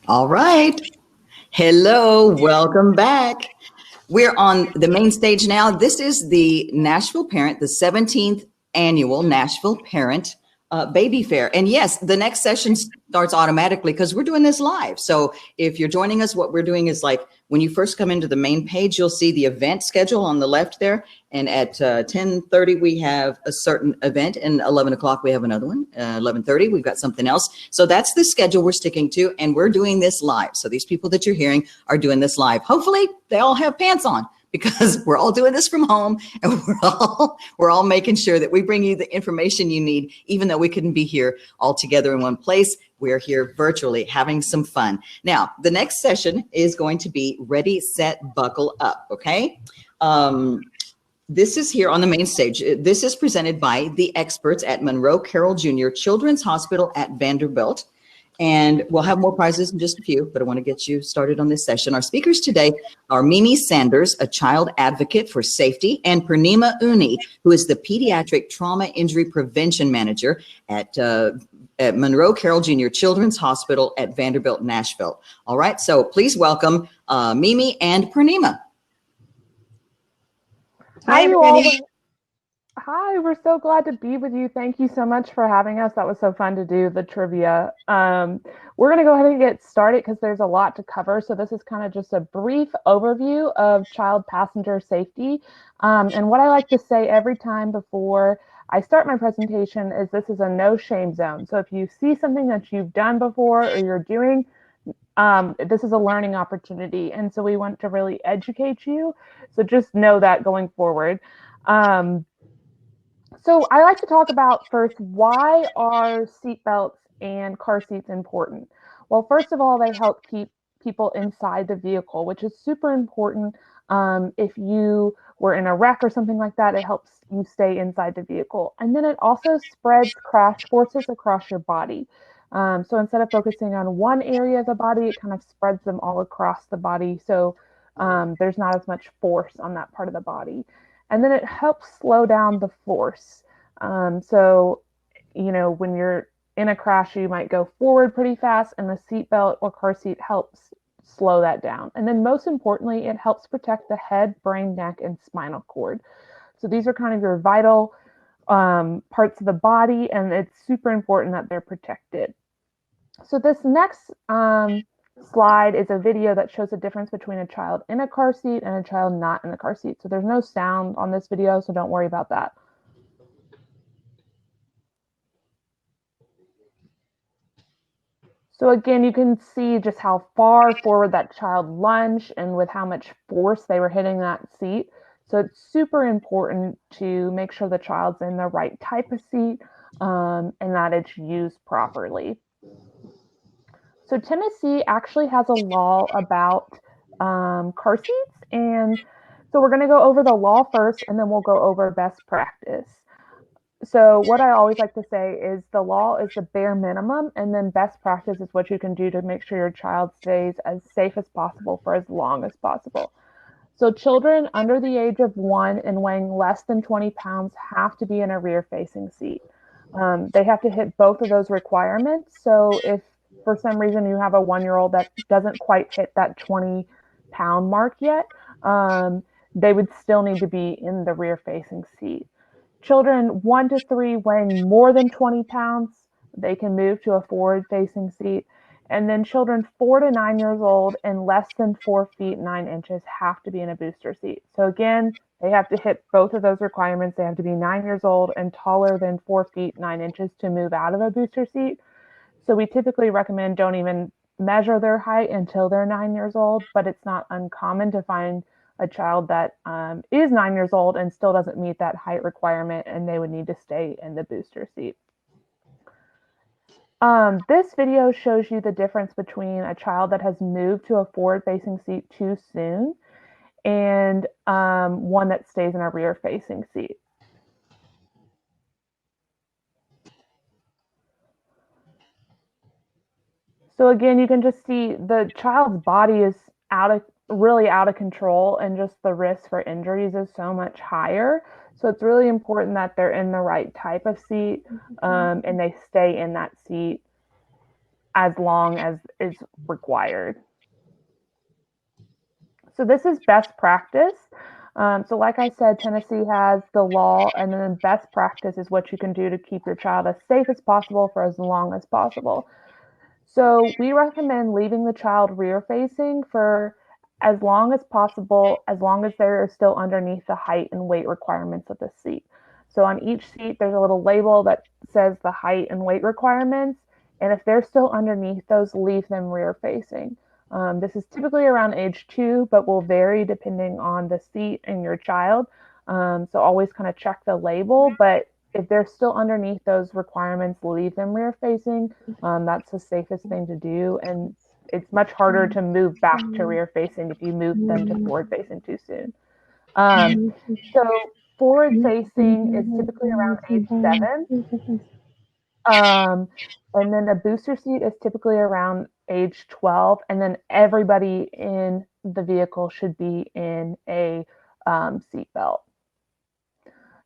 All right. Hello, welcome back. We're on the main stage now. This is the Nashville Parent, the 17th annual Nashville Parent Baby Fair. And yes, the next session starts automatically because we're doing this live. So if you're joining us, what we're doing is like when you first come into the main page, you'll see the event schedule on the left there. And at 10:30, we have a certain event, and 11 o'clock, we have another one. 11:30, we've got something else. So that's the schedule we're sticking to, and we're doing this live. So these people that you're hearing are doing this live. Hopefully, they all have pants on because we're all doing this from home, and we're all making sure that we bring you the information you need, even though we couldn't be here all together in one place. We're here virtually having some fun. Now, the next session is going to be Ready, Set, Buckle Up, okay? This is here on the main stage. This is presented by the experts at Monroe Carroll Jr. Children's Hospital at Vanderbilt. And we'll have more prizes in just a few, but I want to get you started on this session. Our speakers today are Mimi Sanders, a child advocate for safety, and Purnima Uni, who is the Pediatric Trauma Injury Prevention Manager at Monroe Carroll Jr. Children's Hospital at Vanderbilt, Nashville. All right, so please welcome Mimi and Purnima. Hi, everybody. Hi, we're so glad to be with you. Thank you so much for having us. That was so fun to do the trivia. We're going to go ahead and get started because there's a lot to cover. So this is kind of just a brief overview of child passenger safety. And what I like to say every time before I start my presentation is this is a no shame zone. So if you see something that you've done before or you're doing, this is a learning opportunity. And so we want to really educate you. So just know that going forward. So I like to talk about first, why are seatbelts and car seats important? Well, first of all, they help keep people inside the vehicle, which is super important. If you were in a wreck or something like that, it helps you stay inside the vehicle. And then it also spreads crash forces across your body. So instead of focusing on one area of the body, it kind of spreads them all across the body. So there's not as much force on that part of the body. And then it helps slow down the force. So, you know, when you're in a crash, you might go forward pretty fast, and the seatbelt or car seat helps slow that down. And then most importantly, it helps protect the head, brain, neck, and spinal cord. So these are kind of your vital parts of the body, and it's super important that they're protected. So this next slide is a video that shows the difference between a child in a car seat and a child not in the car seat. So there's no sound on this video, so don't worry about that. So again, you can see just how far forward that child lunged and with how much force they were hitting that seat. So it's super important to make sure the child's in the right type of seat and that it's used properly. So Tennessee actually has a law about car seats. And so we're going to go over the law first, and then we'll go over best practice. So what I always like to say is the law is the bare minimum, and then best practice is what you can do to make sure your child stays as safe as possible for as long as possible. So children under the age of 1 and weighing less than 20 pounds have to be in a rear-facing seat. They have to hit both of those requirements. So if for some reason you have a 1-year-old that doesn't quite hit that 20-pound mark yet, they would still need to be in the rear-facing seat. Children 1 to 3 weighing more than 20 pounds, they can move to a forward-facing seat. And then children 4 to 9 years old and less than 4 feet 9 inches have to be in a booster seat. So again, they have to hit both of those requirements. They have to be 9 years old and taller than 4 feet 9 inches to move out of a booster seat. So we typically recommend don't even measure their height until they're 9 years old, but it's not uncommon to find a child that is 9 years old and still doesn't meet that height requirement, and they would need to stay in the booster seat. This video shows you the difference between a child that has moved to a forward-facing seat too soon and one that stays in a rear-facing seat. So again, you can just see the child's body is really out of control, and just the risk for injuries is so much higher. So it's really important that they're in the right type of seat and they stay in that seat as long as is required. So this is best practice. So like I said, Tennessee has the law, and then best practice is what you can do to keep your child as safe as possible for as long as possible. So we recommend leaving the child rear facing for as long as possible, as long as they're still underneath the height and weight requirements of the seat. So on each seat, there's a little label that says the height and weight requirements. And if they're still underneath those, leave them rear facing. This is typically around age 2, but will vary depending on the seat and your child. So always kind of check the label, but if they're still underneath those requirements, leave them rear facing. That's the safest thing to do. And it's much harder to move back to rear facing if you move them to forward facing too soon. So forward facing is typically around age 7. And then a booster seat is typically around age 12. And then everybody in the vehicle should be in a seatbelt.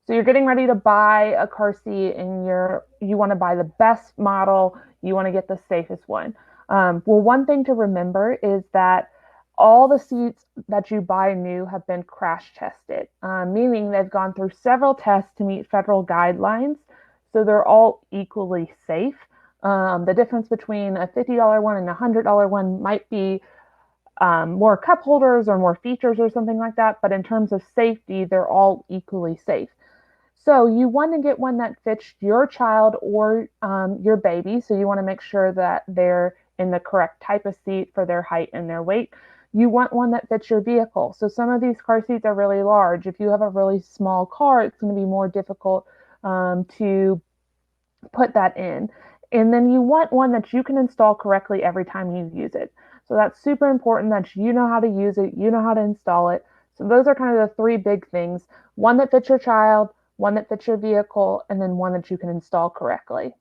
So you're getting ready to buy a car seat and you want to buy the best model, you want to get the safest one. Well, one thing to remember is that all the seats that you buy new have been crash tested, meaning they've gone through several tests to meet federal guidelines. So they're all equally safe. The difference between a $50 one and a $100 one might be more cup holders or more features or something like that. But in terms of safety, they're all equally safe. So you want to get one that fits your child or your baby. So you want to make sure that they're in the correct type of seat for their height and their weight. You want one that fits your vehicle. So some of these car seats are really large. If you have a really small car, it's going to be more difficult to put that in. And then you want one that you can install correctly every time you use it. So that's super important that you know how to use it, you know how to install it. So those are kind of the 3 big things. One that fits your child, one that fits your vehicle, and then one that you can install correctly.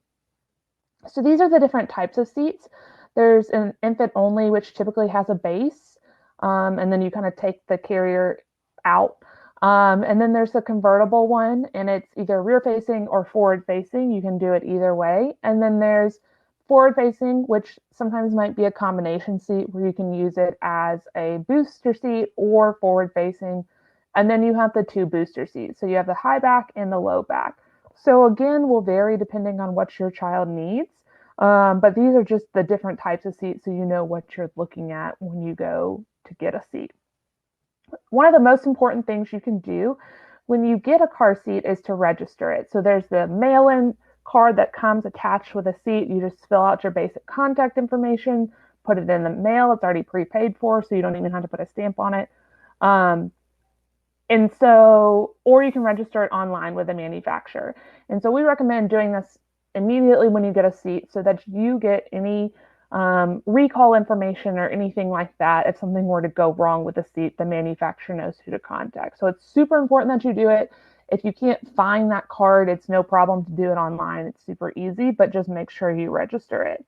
So these are the different types of seats. There's an infant only, which typically has a base, and then you kind of take the carrier out. And then there's a convertible one, and it's either rear facing or forward facing. You can do it either way. And then there's forward facing, which sometimes might be a combination seat where you can use it as a booster seat or forward facing. And then you have the 2 booster seats. So you have the high back and the low back. So again, will vary depending on what your child needs. But these are just the different types of seats so you know what you're looking at when you go to get a seat. One of the most important things you can do when you get a car seat is to register it. So there's the mail-in card that comes attached with a seat. You just fill out your basic contact information, put it in the mail. It's already prepaid for, so you don't even have to put a stamp on it. And so, or you can register it online with the manufacturer. And so we recommend doing this immediately when you get a seat so that you get any recall information or anything like that. If something were to go wrong with the seat, the manufacturer knows who to contact. So it's super important that you do it. If you can't find that card, it's no problem to do it online. It's super easy, but just make sure you register it.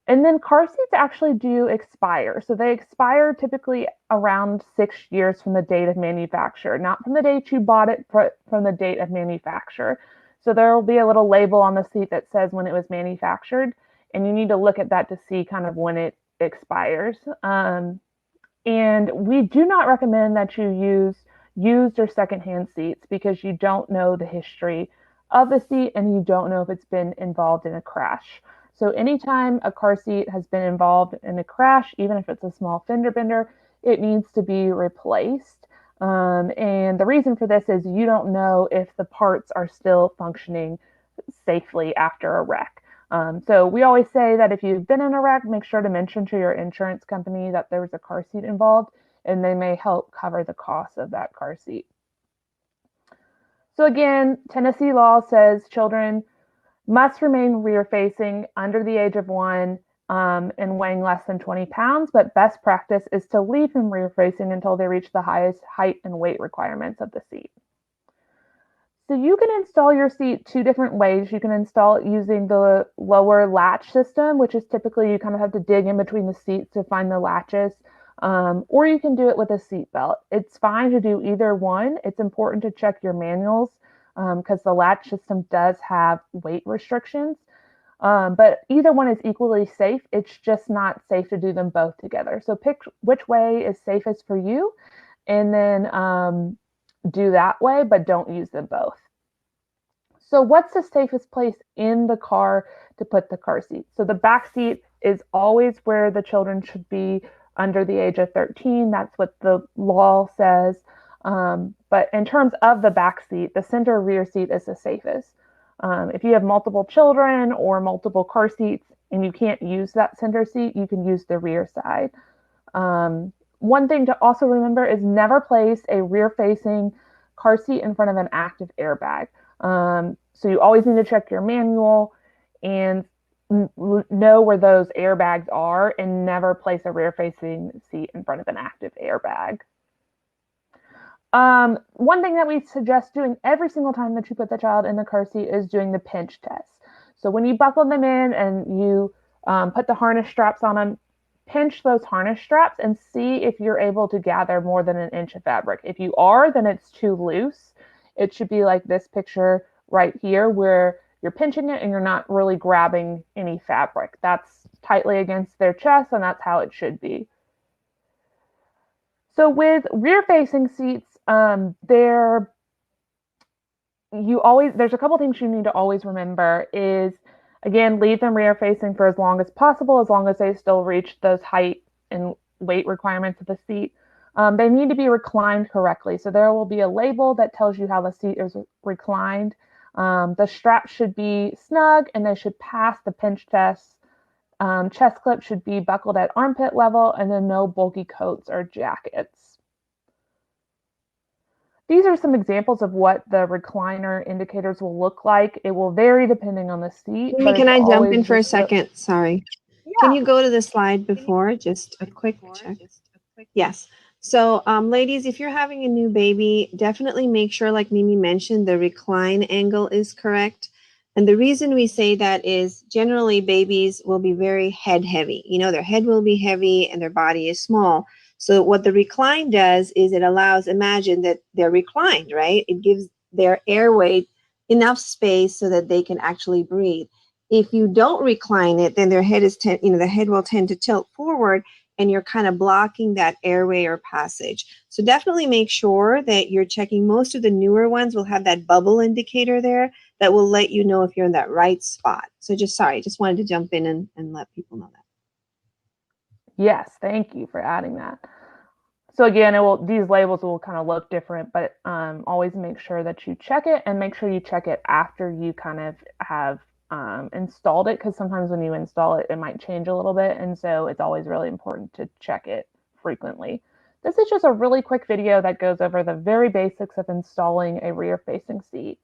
And then car seats actually do expire. So they expire typically around 6 years from the date of manufacture, not from the date you bought it, but from the date of manufacture. So there will be a little label on the seat that says when it was manufactured, and you need to look at that to see kind of when it expires. And we do not recommend that you use used or secondhand seats because you don't know the history of the seat and you don't know if it's been involved in a crash. So anytime a car seat has been involved in a crash, even if it's a small fender bender, it needs to be replaced. And the reason for this is you don't know if the parts are still functioning safely after a wreck. So we always say that if you've been in a wreck, make sure to mention to your insurance company that there was a car seat involved, and they may help cover the cost of that car seat. So again, Tennessee law says children must remain rear facing under the age of 1 and weighing less than 20 pounds, but best practice is to leave them rear facing until they reach the highest height and weight requirements of the seat. So you can install your seat 2 different ways. You can install it using the lower latch system, which is typically you kind of have to dig in between the seats to find the latches, or you can do it with a seat belt. It's fine to do either one. It's important to check your manuals because the latch system does have weight restrictions. But either one is equally safe. It's just not safe to do them both together. So pick which way is safest for you, and then do that way, but don't use them both. So what's the safest place in the car to put the car seat? So the back seat is always where the children should be under the age of 13. That's what the law says. But in terms of the back seat, the center rear seat is the safest. If you have multiple children or multiple car seats and you can't use that center seat, you can use the rear side. One thing to also remember is never place a rear-facing car seat in front of an active airbag. So you always need to check your manual and know where those airbags are, and never place a rear-facing seat in front of an active airbag. One thing that we suggest doing every single time that you put the child in the car seat is doing the pinch test. So when you buckle them in and you put the harness straps on them, pinch those harness straps and see if you're able to gather more than an inch of fabric. If you are, then it's too loose. It should be like this picture right here, where you're pinching it and you're not really grabbing any fabric. That's tightly against their chest, and that's how it should be. So with rear-facing seats, there's a couple things you need to always remember is, again, leave them rear-facing for as long as possible, as long as they still reach those height and weight requirements of the seat. They need to be reclined correctly. So there will be a label that tells you how the seat is reclined. The straps should be snug and they should pass the pinch test. Chest clip should be buckled at armpit level, and then no bulky coats or jackets. These are some examples of what the recliner indicators will look like. It will vary depending on the seat. Amy, can I jump in for a second? Sorry. Yeah. Can you go to the slide before? Just a quick check. Yes. So ladies, if you're having a new baby, definitely make sure, like Mimi mentioned, the recline angle is correct. And the reason we say that is generally babies will be very head heavy. You know, their head will be heavy and their body is small. So what the recline does is it allows, imagine that they're reclined, right? It gives their airway enough space so that they can actually breathe. If you don't recline it, then their head the head will tend to tilt forward, and you're kind of blocking that airway or passage. So definitely make sure that you're checking. Most of the newer ones will have that bubble indicator there that will let you know if you're in that right spot. So just wanted to jump in and let people know that. Yes, thank you for adding that. So again, these labels will kind of look different, but always make sure that you check it, and make sure you check it after you kind of have installed it, because sometimes when you install it, it might change a little bit, and so it's always really important to check it frequently. This is just a really quick video that goes over the very basics of installing a rear-facing seat.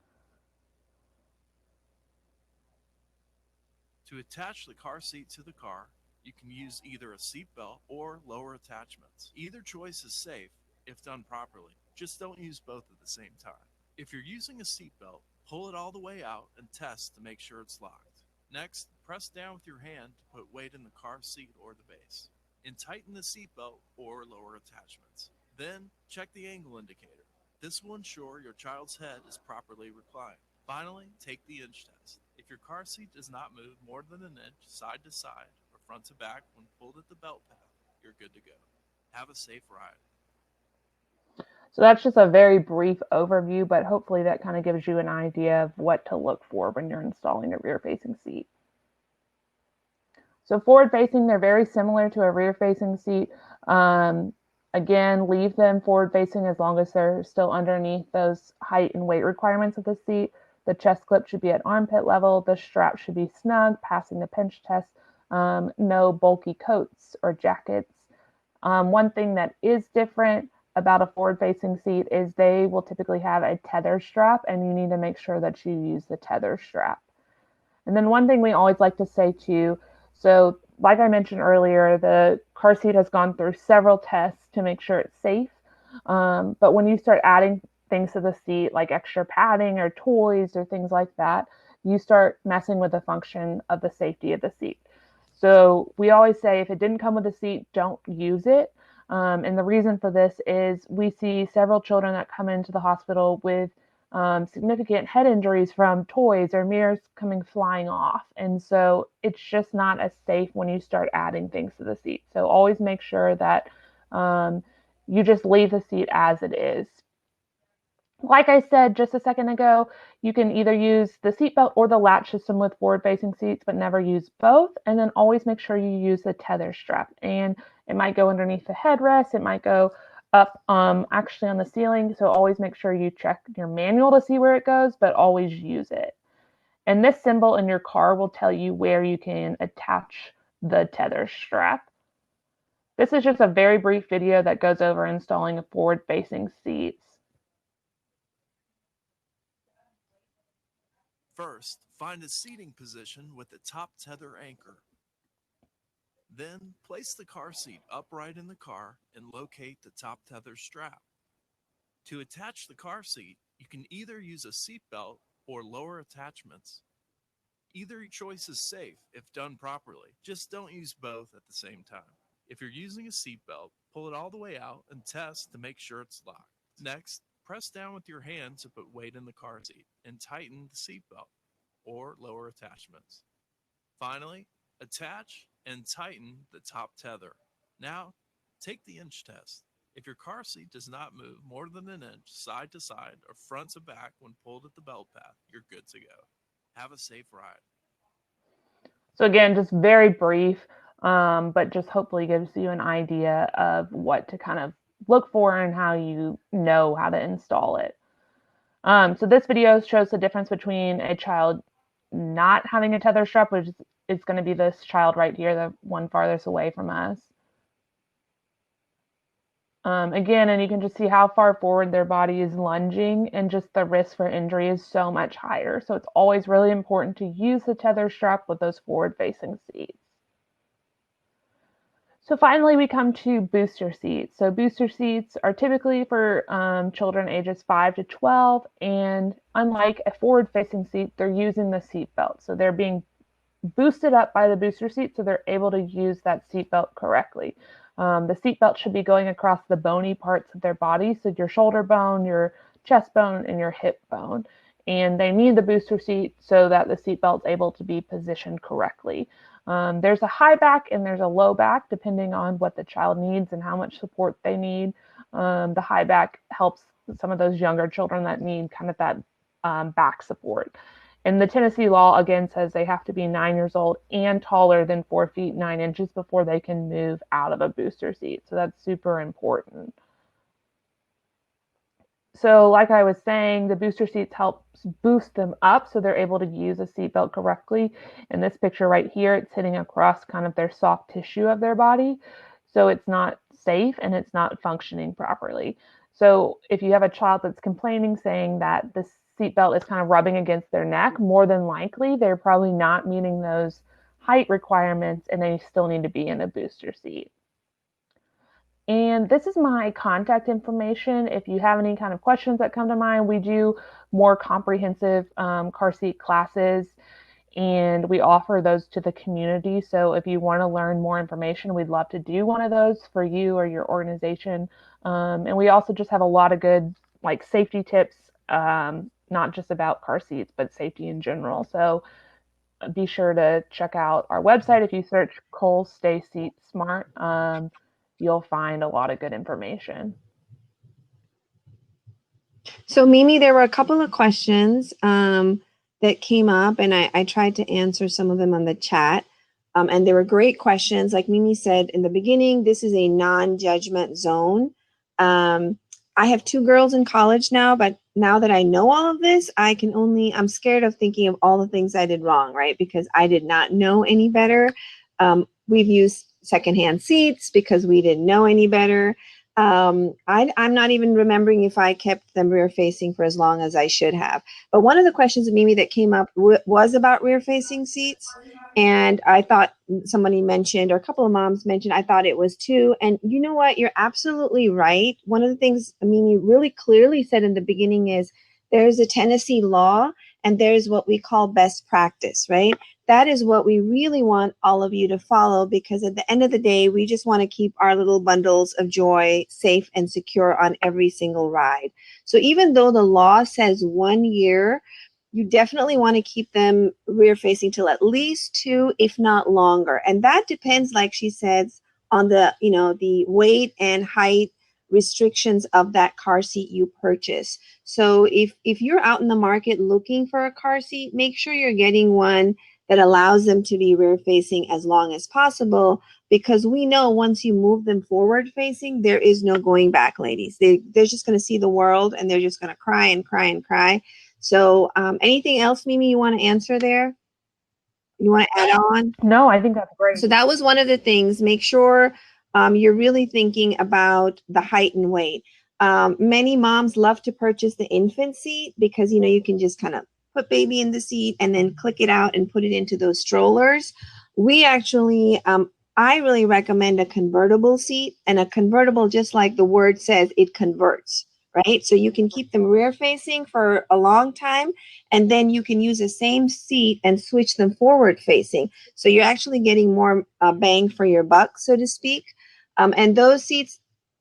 To attach the car seat to the car, you can use either a seat belt or lower attachments. Either choice is safe if done properly. Just don't use both at the same time. If you're using a seat belt, pull it all the way out and test to make sure it's locked. Next, press down with your hand to put weight in the car seat or the base, and tighten the seat belt or lower attachments. Then, check the angle indicator. This will ensure your child's head is properly reclined. Finally, take the inch test. If your car seat does not move more than an inch side to side or front to back when pulled at the belt path, you're good to go. Have a safe ride. So that's just a very brief overview, but hopefully that kind of gives you an idea of what to look for when you're installing a rear-facing seat. So forward-facing, they're very similar to a rear-facing seat. Again, leave them forward-facing as long as they're still underneath those height and weight requirements of the seat. The chest clip should be at armpit level. The strap should be snug, passing the pinch test. No bulky coats or jackets. One thing that is different about a forward-facing seat is they will typically have a tether strap, and you need to make sure that you use the tether strap. And then one thing we always like to say too, so like I mentioned earlier, the car seat has gone through several tests to make sure it's safe. But when you start adding things to the seat, like extra padding or toys or things like that, you start messing with the function of the safety of the seat. So we always say, if it didn't come with a seat, don't use it. And the reason for this is we see several children that come into the hospital with significant head injuries from toys or mirrors coming flying off. And so it's just not as safe when you start adding things to the seat. So always make sure that you just leave the seat as it is. Like I said just a second ago, you can either use the seatbelt or the latch system with forward-facing seats, but never use both. And then always make sure you use the tether strap. And it might go underneath the headrest. It might go up actually on the ceiling. So always make sure you check your manual to see where it goes, but always use it. And this symbol in your car will tell you where you can attach the tether strap. This is just a very brief video that goes over installing forward-facing seats. First, find a seating position with the top tether anchor. Then, place the car seat upright in the car and locate the top tether strap. To attach the car seat, you can either use a seat belt or lower attachments. Either choice is safe if done properly. Just don't use both at the same time. If you're using a seat belt, pull it all the way out and test to make sure it's locked. Next, press down with your hand to put weight in the car seat and tighten the seat belt or lower attachments. Finally, attach and tighten the top tether. Now, take the inch test. If your car seat does not move more than an inch side to side or front to back when pulled at the belt path, you're good to go. Have a safe ride. So again, just very brief, but just hopefully gives you an idea of what to kind of look for and how you know how to install it. So this video shows the difference between a child not having a tether strap, which is going to be this child right here, the one farthest away from us. Again, and you can just see how far forward their body is lunging, and just the risk for injury is so much higher. So it's always really important to use the tether strap with those forward-facing seats. So finally, we come to booster seats. So booster seats are typically for children ages 5 to 12, and unlike a forward-facing seat, they're using the seat belt. So they're being boosted up by the booster seat, so they're able to use that seat belt correctly. The seat belt should be going across the bony parts of their body, so your shoulder bone, your chest bone, and your hip bone. And they need the booster seat so that the seat belt is able to be positioned correctly. There's a high back and there's a low back, depending on what the child needs and how much support they need. The high back helps some of those younger children that need kind of that back support. And the Tennessee law, again, says they have to be 9 years old and taller than 4 feet 9 inches before they can move out of a booster seat. So that's super important. So like I was saying, the booster seats help boost them up so they're able to use a seatbelt correctly. In this picture right here, it's hitting across kind of their soft tissue of their body. So it's not safe and it's not functioning properly. So if you have a child that's complaining, saying that the seatbelt is kind of rubbing against their neck, more than likely they're probably not meeting those height requirements and they still need to be in a booster seat. And this is my contact information. If you have any kind of questions that come to mind, we do more comprehensive car seat classes, and we offer those to the community. So if you want to learn more information, we'd love to do one of those for you or your organization. And we also just have a lot of good like safety tips, not just about car seats, but safety in general. So be sure to check out our website. If you search Cole Stay Seat Smart, you'll find a lot of good information. So Mimi, there were a couple of questions that came up, and I tried to answer some of them on the chat. And they were great questions. Like Mimi said in the beginning, this is a non-judgment zone. I have 2 girls in college now, but now that I know all of this, I'm scared of thinking of all the things I did wrong, right? Because I did not know any better. We've used secondhand seats because we didn't know any better. I'm not even remembering if I kept them rear facing for as long as I should have. But one of the questions, Mimi, that came up was about rear facing seats. And I thought somebody mentioned, or a couple of moms mentioned, I thought it was too. And you know what? You're absolutely right. One of the things Mimi really clearly said in the beginning is there's a Tennessee law and there's what we call best practice, right? that is what we really want all of you to follow, because at the end of the day, we just want to keep our little bundles of joy safe and secure on every single ride. So even though the law says 1 year, you definitely want to keep them rear facing till at least 2, if not longer. And that depends, like she says, on the, the weight and height restrictions of that car seat you purchase. So if you're out in the market looking for a car seat, make sure you're getting one that allows them to be rear facing as long as possible, because we know once you move them forward facing, there is no going back, ladies. They're just going to see the world, and they're just going to cry and cry and cry. So anything else, Mimi, you want to answer there? You want to add on? No, I think that's great. So that was one of the things. Make sure you're really thinking about the height and weight. Many moms love to purchase the infant seat because, you can just kind of put baby in the seat and then click it out and put it into those strollers. We actually, I really recommend a convertible seat, and a convertible, just like the word says, it converts, right? So you can keep them rear facing for a long time, and then you can use the same seat and switch them forward facing. So you're actually getting more bang for your buck, so to speak. And those seats,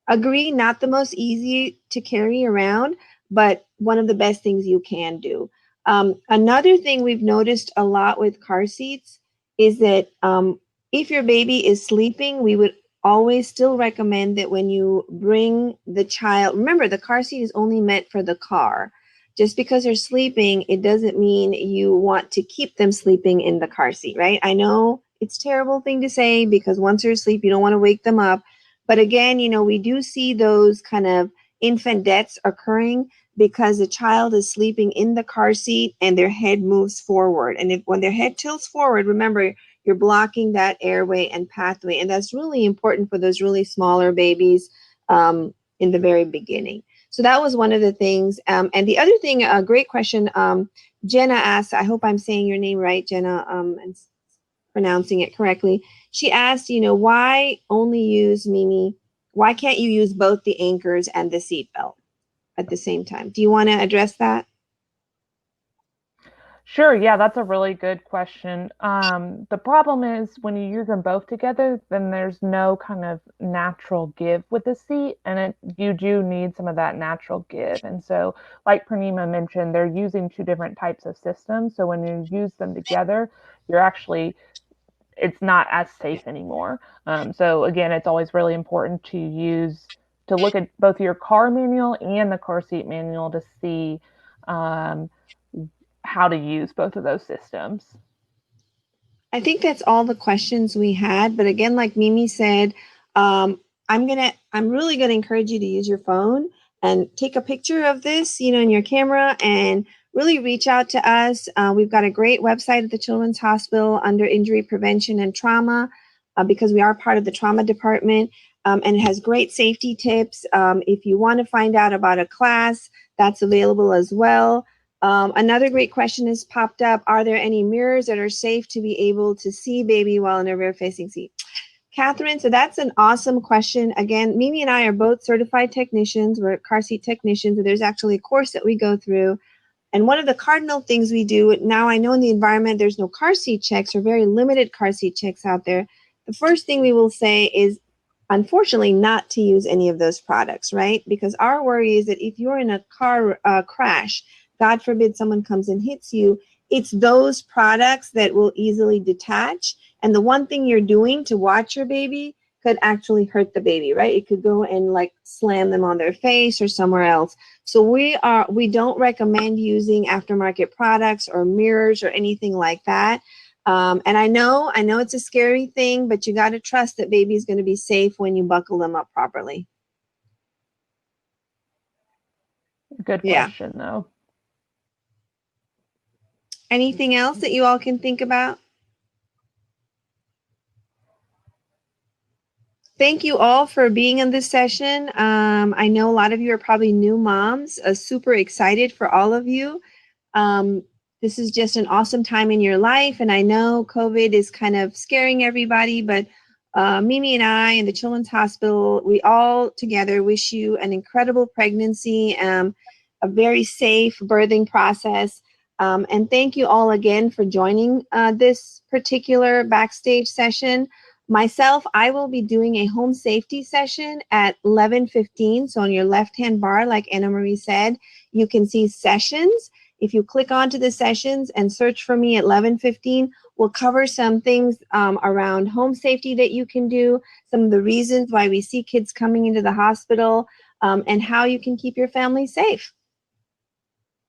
agree, not the most easy to carry around, but one of the best things you can do. Another thing we've noticed a lot with car seats is that if your baby is sleeping, we would always still recommend that when you bring the child, remember the car seat is only meant for the car. Just because they're sleeping, it doesn't mean you want to keep them sleeping in the car seat, right? I know it's a terrible thing to say, because once they're asleep, you don't want to wake them up. But again, we do see those kind of infant deaths occurring because the child is sleeping in the car seat and their head moves forward. And when their head tilts forward, remember, you're blocking that airway and pathway. And that's really important for those really smaller babies in the very beginning. So that was one of the things. And the other thing, a great question, Jenna asked, I hope I'm saying your name right, Jenna, and pronouncing it correctly. She asked, why only use, Mimi, why can't you use both the anchors and the seatbelt at the same time? Do you want to address that? Sure. Yeah, that's a really good question. The problem is when you use them both together, then there's no kind of natural give with the seat, and you do need some of that natural give. And so, like Purnima mentioned, they're using 2 different types of systems. So when you use them together, it's not as safe anymore. So again, it's always really important to look at both your car manual and the car seat manual to see how to use both of those systems. I think that's all the questions we had. But again, like Mimi said, I'm really gonna encourage you to use your phone and take a picture of this, in your camera, and really reach out to us. We've got a great website at the Children's Hospital under Injury Prevention and Trauma, because we are part of the trauma department, and it has great safety tips. If you want to find out about a class, that's available as well. Another great question has popped up. Are there any mirrors that are safe to be able to see baby while in a rear-facing seat? Catherine, so that's an awesome question. Again, Mimi and I are both certified technicians. We're car seat technicians, and there's actually a course that we go through. And one of the cardinal things we do, now I know in the environment there's no car seat checks or very limited car seat checks out there. The first thing we will say is, unfortunately, not to use any of those products, right? Because our worry is that if you're in a car crash, God forbid someone comes and hits you, it's those products that will easily detach. And the one thing you're doing to watch your baby could actually hurt the baby, right? It could go and like slam them on their face or somewhere else. So we don't recommend using aftermarket products or mirrors or anything like that. And I know it's a scary thing, but you got to trust that baby is going to be safe when you buckle them up properly. Good question, though. Anything else that you all can think about? Thank you all for being in this session. I know a lot of you are probably new moms. Super excited for all of you. This is just an awesome time in your life. And I know COVID is kind of scaring everybody, but Mimi and I and the Children's Hospital, we all together wish you an incredible pregnancy, a very safe birthing process. And thank you all again for joining this particular backstage session. Myself, I will be doing a home safety session at 11:15. So on your left-hand bar, like Anna Marie said, you can see sessions. If you click onto the sessions and search for me at 11:15, we'll cover some things around home safety that you can do, some of the reasons why we see kids coming into the hospital, and how you can keep your family safe.